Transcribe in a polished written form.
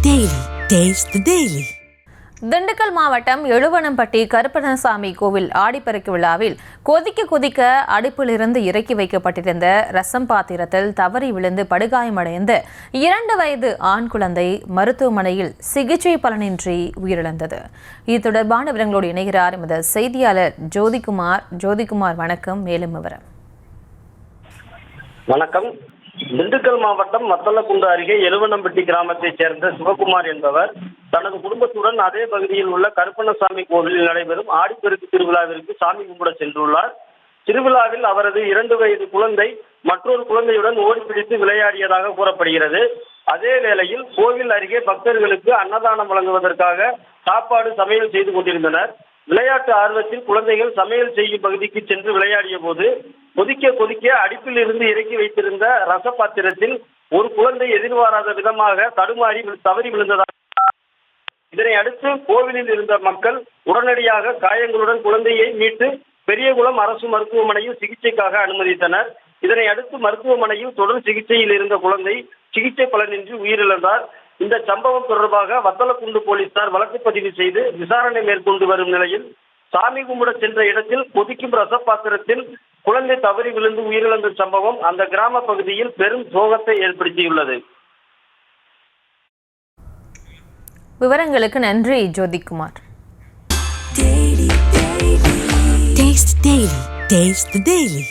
Daily. Taste the Daily. Dindigul மாவட்டம் எழுவனம்பட்டி கருப்பணசாமி கோவில் ஆடிப்பெருக்கு விழாவில் கொதிக்க அடுப்பிலிருந்து இறக்கி வைக்கப்பட்டிருந்த ரசம் பாத்திரத்தில் தவறி விழுந்து படுகாயமடைந்த 2 வயது ஆண் குழந்தை மருத்துவமனையில் சிகிச்சை பலனின்றி உயிரிழந்தது. இது தொடர்பான விவரங்களோடு இணைகிறார் எமது செய்தியாளர் ஜோதிகுமார். வணக்கம். மேலும் விவரம். வணக்கம். திண்டுக்கல் மாவட்டம் மத்தளக்குண்டு அருகே எழுவனம்பட்டி கிராமத்தைச் சேர்ந்த சிவகுமார் என்பவர் தனது குடும்பத்துடன் அதே பகுதியில் உள்ள கருப்பணசாமி கோவிலில் நடைபெறும் ஆடிப்பெருக்கு திருவிழாவிற்கு சாமி கும்பிட சென்றுள்ளார். திருவிழாவில் அவரது 2 வயது குழந்தை மற்றொரு குழந்தையுடன் ஓடிப்பிடித்து விளையாடியதாக கூறப்படுகிறது. அதே வேளையில் கோவில் அருகே பக்தர்களுக்கு அன்னதானம் வழங்குவதற்காக சாப்பாடு சமையல் செய்து கொண்டிருந்தனர். விளையாட்டு ஆர்வத்தில் குழந்தைகள் சமையல் செய்யும் பகுதிக்கு சென்று விளையாடிய போது கொதிக்க அடுப்பில் இருந்து இறக்கி வைத்திருந்த ரசப்பாத்திரத்தில் ஒரு குழந்தை எதிர்பாராத விதமாக தவறி விழுந்ததாக. இதனை அடுத்து கோவிலில் இருந்த மக்கள் உடனடியாக காயங்களுடன் குழந்தையை மீட்டு பெரியகுளம் அரசு மருத்துவமனையில் சிகிச்சைக்காக அனுமதித்தனர். இதனை அடுத்து மருத்துவமனையில் தொடர் சிகிச்சையில் இருந்த குழந்தை சிகிச்சை பலனின்றி உயிரிழந்தார். இந்த சம்பவம் தொடர்பாக வத்தலக்குண்டு போலீசார் வழக்கு பதிவு செய்து விசாரணை மேற்கொண்டு வரும் நிலையில் சாமி கும்பிட சென்ற இடத்தில் கொதிக்கும் ரசப்பாத்திரத்தில் குழந்தை தவறி விழுந்து உயிரிழந்த சம்பவம் அந்த கிராம பகுதியில் பெரும் சோகத்தை ஏற்படுத்தியுள்ளது. விவரங்களுக்கு நன்றி ஜோதிகுமார். Taste the Daily.